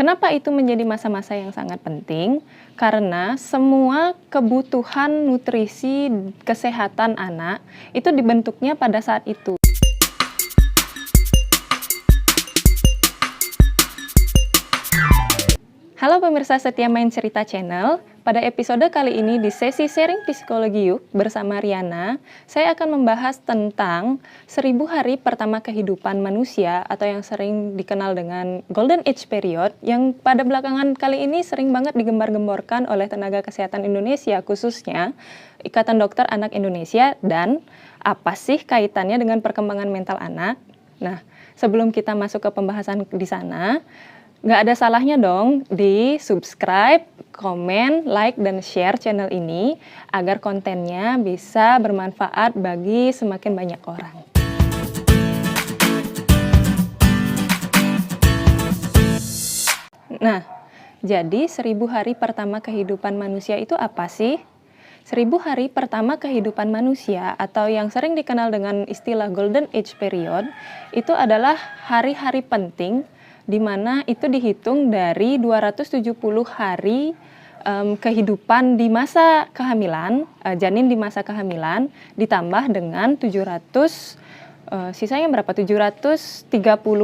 Kenapa itu menjadi masa-masa yang sangat penting? Karena semua kebutuhan nutrisi kesehatan anak itu dibentuknya pada saat itu. Halo pemirsa setia Main Cerita Channel, pada episode kali ini di sesi sharing psikologi yuk bersama Riana, saya akan membahas tentang 1000 hari pertama kehidupan manusia atau yang sering dikenal dengan Golden Age Period yang pada belakangan kali ini sering banget digembar-gemborkan oleh tenaga kesehatan Indonesia khususnya Ikatan Dokter Anak Indonesia dan apa sih kaitannya dengan perkembangan mental anak? Nah, sebelum kita masuk ke pembahasan di sana, nggak ada salahnya dong di subscribe, komen, like, dan share channel ini agar kontennya bisa bermanfaat bagi semakin banyak orang. Nah, jadi 1000 hari pertama kehidupan manusia itu apa sih? 1000 hari pertama kehidupan manusia atau yang sering dikenal dengan istilah Golden Age Period itu adalah hari-hari penting di mana itu dihitung dari 270 hari kehidupan di masa kehamilan, janin di masa kehamilan, ditambah dengan 730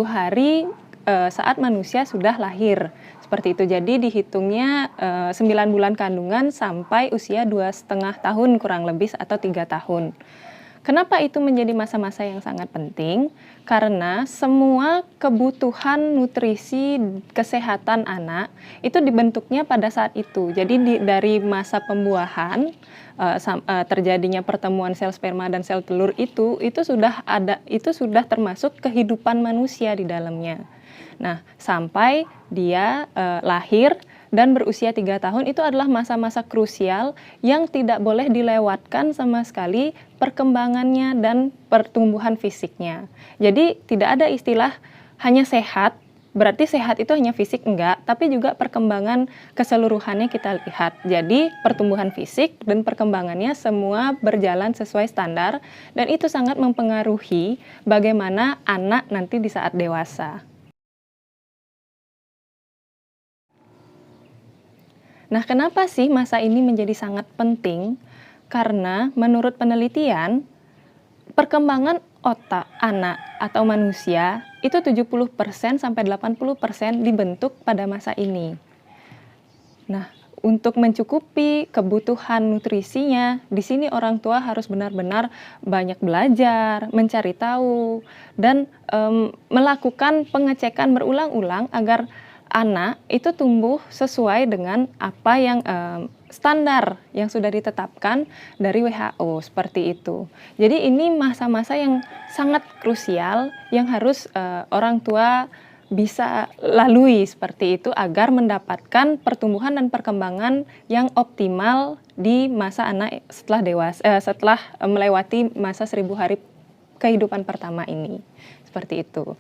hari saat manusia sudah lahir. Seperti itu, jadi dihitungnya 9 bulan kandungan sampai usia 2,5 tahun kurang lebih atau 3 tahun. Kenapa itu menjadi masa-masa yang sangat penting? Karena semua kebutuhan nutrisi kesehatan anak itu dibentuknya pada saat itu. Jadi dari masa pembuahan terjadinya pertemuan sel sperma dan sel telur itu sudah termasuk kehidupan manusia di dalamnya. Nah, sampai dia lahir dan berusia 3 tahun itu adalah masa-masa krusial yang tidak boleh dilewatkan sama sekali perkembangannya dan pertumbuhan fisiknya. Jadi tidak ada istilah hanya sehat, berarti sehat itu hanya fisik, enggak, tapi juga perkembangan keseluruhannya kita lihat. Jadi pertumbuhan fisik dan perkembangannya semua berjalan sesuai standar dan itu sangat mempengaruhi bagaimana anak nanti di saat dewasa. Nah, kenapa sih masa ini menjadi sangat penting? Karena menurut penelitian, perkembangan otak anak atau manusia itu 70% sampai 80% dibentuk pada masa ini. Nah, untuk mencukupi kebutuhan nutrisinya, di sini orang tua harus benar-benar banyak belajar, mencari tahu, dan melakukan pengecekan berulang-ulang agar anak itu tumbuh sesuai dengan apa yang standar yang sudah ditetapkan dari WHO, seperti itu. Jadi ini masa-masa yang sangat krusial yang harus orang tua bisa lalui seperti itu agar mendapatkan pertumbuhan dan perkembangan yang optimal di masa anak setelah dewasa, setelah melewati masa 1000 hari kehidupan pertama ini. Seperti itu.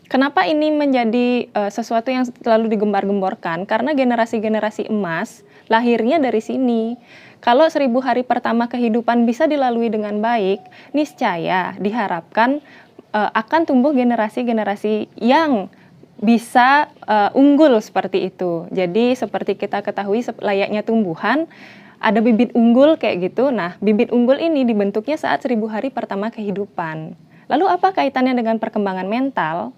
Kenapa ini menjadi sesuatu yang selalu digembar-gemborkan? Karena generasi-generasi emas lahirnya dari sini. Kalau 1000 hari pertama kehidupan bisa dilalui dengan baik, niscaya diharapkan akan tumbuh generasi-generasi yang bisa unggul seperti itu. Jadi seperti kita ketahui layaknya tumbuhan, ada bibit unggul kayak gitu. Nah, bibit unggul ini dibentuknya saat 1000 hari pertama kehidupan. Lalu apa kaitannya dengan perkembangan mental?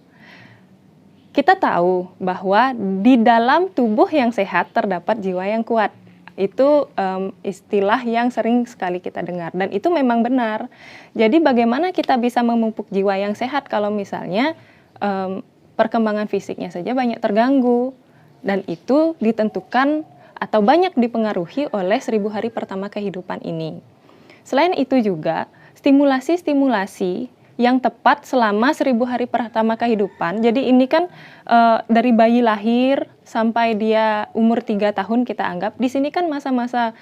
Kita tahu bahwa di dalam tubuh yang sehat terdapat jiwa yang kuat. Itu istilah yang sering sekali kita dengar dan itu memang benar. Jadi bagaimana kita bisa memupuk jiwa yang sehat kalau misalnya perkembangan fisiknya saja banyak terganggu dan itu ditentukan atau banyak dipengaruhi oleh 1000 hari pertama kehidupan ini. Selain itu juga stimulasi-stimulasi yang tepat selama 1000 hari pertama kehidupan. Jadi ini kan dari bayi lahir sampai dia umur 3 tahun kita anggap. Di sini kan masa-masa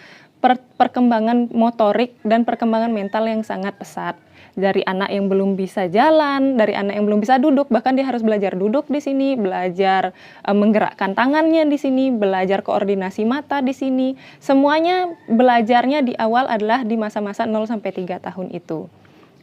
perkembangan motorik dan perkembangan mental yang sangat pesat. Dari anak yang belum bisa jalan, dari anak yang belum bisa duduk, bahkan dia harus belajar duduk di sini, belajar menggerakkan tangannya di sini, belajar koordinasi mata di sini. Semuanya belajarnya di awal adalah di masa-masa 0 sampai 3 tahun itu.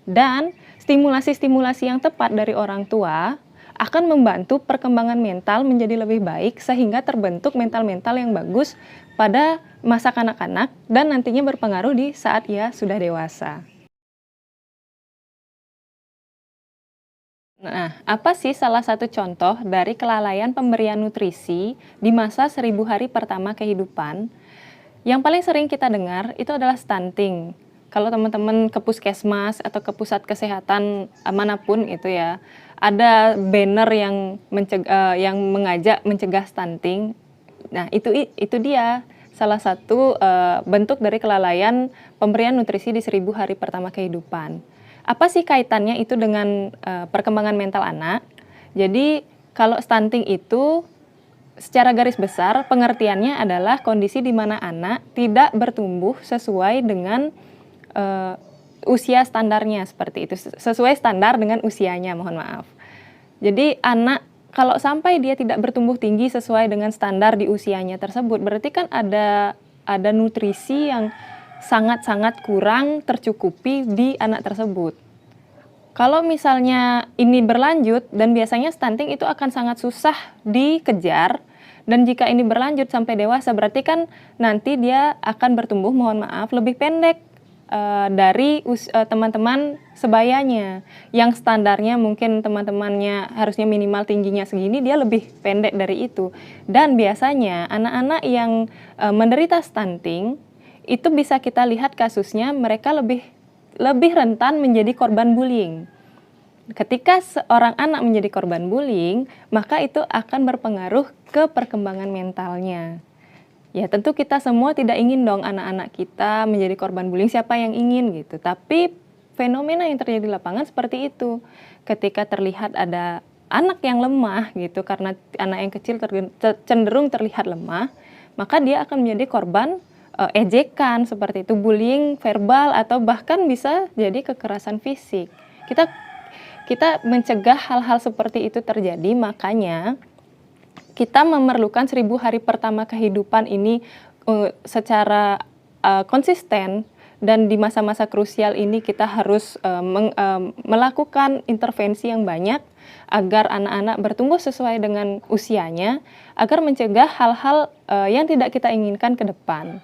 Dan stimulasi-stimulasi yang tepat dari orang tua akan membantu perkembangan mental menjadi lebih baik sehingga terbentuk mental-mental yang bagus pada masa kanak-kanak dan nantinya berpengaruh di saat ia sudah dewasa. Nah, apa sih salah satu contoh dari kelalaian pemberian nutrisi di masa 1000 hari pertama kehidupan? Yang paling sering kita dengar itu adalah stunting. Kalau teman-teman ke puskesmas atau ke pusat kesehatan manapun itu ya, ada banner yang mengajak mencegah stunting. Nah, itu dia salah satu bentuk dari kelalaian pemberian nutrisi di 1000 hari pertama kehidupan. Apa sih kaitannya itu dengan perkembangan mental anak? Jadi, kalau stunting itu secara garis besar pengertiannya adalah kondisi di mana anak tidak bertumbuh sesuai dengan usia standarnya, seperti itu, sesuai standar dengan usianya, mohon maaf. Jadi anak kalau sampai dia tidak bertumbuh tinggi sesuai dengan standar di usianya tersebut, berarti kan ada nutrisi yang sangat-sangat kurang tercukupi di anak tersebut. Kalau misalnya ini berlanjut, dan biasanya stunting itu akan sangat susah dikejar, dan jika ini berlanjut sampai dewasa, berarti kan nanti dia akan bertumbuh, mohon maaf, lebih pendek dari teman-teman sebayanya. Yang standarnya mungkin teman-temannya harusnya minimal tingginya segini, dia lebih pendek dari itu. Dan biasanya anak-anak yang menderita stunting, itu bisa kita lihat kasusnya mereka lebih rentan menjadi korban bullying. Ketika seorang anak menjadi korban bullying, maka itu akan berpengaruh ke perkembangan mentalnya. Ya tentu kita semua tidak ingin dong anak-anak kita menjadi korban bullying, siapa yang ingin gitu. Tapi fenomena yang terjadi di lapangan seperti itu. Ketika terlihat ada anak yang lemah gitu, karena anak yang kecil cenderung terlihat lemah, maka dia akan menjadi korban ejekan seperti itu, bullying verbal atau bahkan bisa jadi kekerasan fisik. Kita mencegah hal-hal seperti itu terjadi, makanya kita memerlukan 1000 hari pertama kehidupan ini secara konsisten, dan di masa-masa krusial ini kita harus melakukan intervensi yang banyak agar anak-anak bertumbuh sesuai dengan usianya, agar mencegah hal-hal yang tidak kita inginkan ke depan.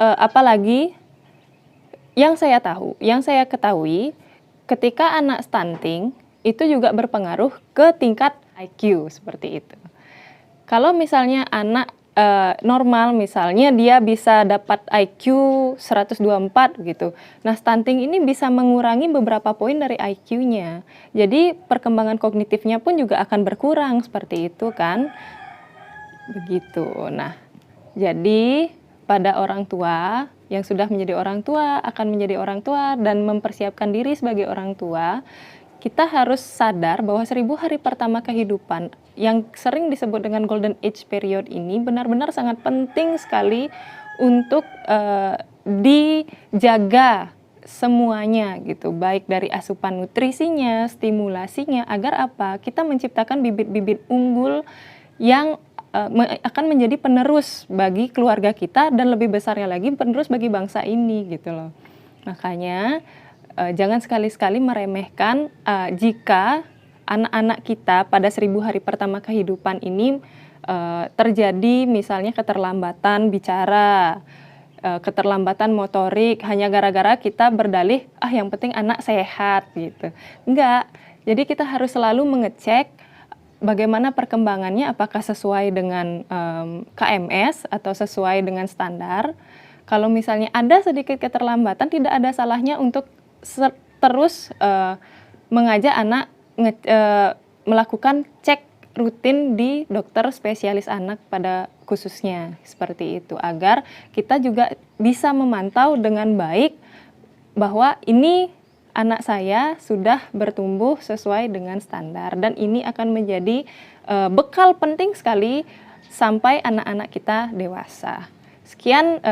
Apalagi yang saya ketahui, ketika anak stunting itu juga berpengaruh ke tingkat IQ seperti itu. Kalau misalnya anak normal, misalnya dia bisa dapat IQ 124 gitu. Nah, stunting ini bisa mengurangi beberapa poin dari IQ-nya. Jadi perkembangan kognitifnya pun juga akan berkurang seperti itu kan. Begitu. Nah, jadi pada orang tua yang sudah menjadi orang tua, akan menjadi orang tua, dan mempersiapkan diri sebagai orang tua, kita harus sadar bahwa 1000 hari pertama kehidupan yang sering disebut dengan golden age period ini benar-benar sangat penting sekali untuk dijaga semuanya gitu, baik dari asupan nutrisinya, stimulasinya, agar apa? Kita menciptakan bibit-bibit unggul yang akan menjadi penerus bagi keluarga kita, dan lebih besarnya lagi penerus bagi bangsa ini gitu loh. Makanya jangan sekali-sekali meremehkan jika anak-anak kita pada 1000 hari pertama kehidupan ini terjadi misalnya keterlambatan bicara, keterlambatan motorik, hanya gara-gara kita berdalih, yang penting anak sehat gitu. Enggak, jadi kita harus selalu mengecek bagaimana perkembangannya, apakah sesuai dengan KMS atau sesuai dengan standar. Kalau misalnya ada sedikit keterlambatan, tidak ada salahnya untuk terus mengajak anak melakukan cek rutin di dokter spesialis anak pada khususnya, seperti itu, agar kita juga bisa memantau dengan baik bahwa ini anak saya sudah bertumbuh sesuai dengan standar, dan ini akan menjadi bekal penting sekali sampai anak-anak kita dewasa. Sekian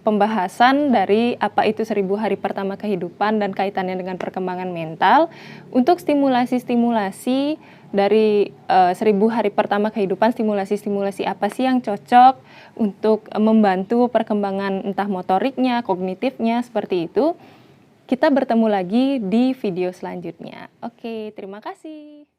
pembahasan dari apa itu 1000 hari pertama kehidupan dan kaitannya dengan perkembangan mental. Untuk stimulasi-stimulasi dari 1000 hari pertama kehidupan, stimulasi-stimulasi apa sih yang cocok untuk membantu perkembangan entah motoriknya, kognitifnya, seperti itu. Kita bertemu lagi di video selanjutnya. Oke, terima kasih.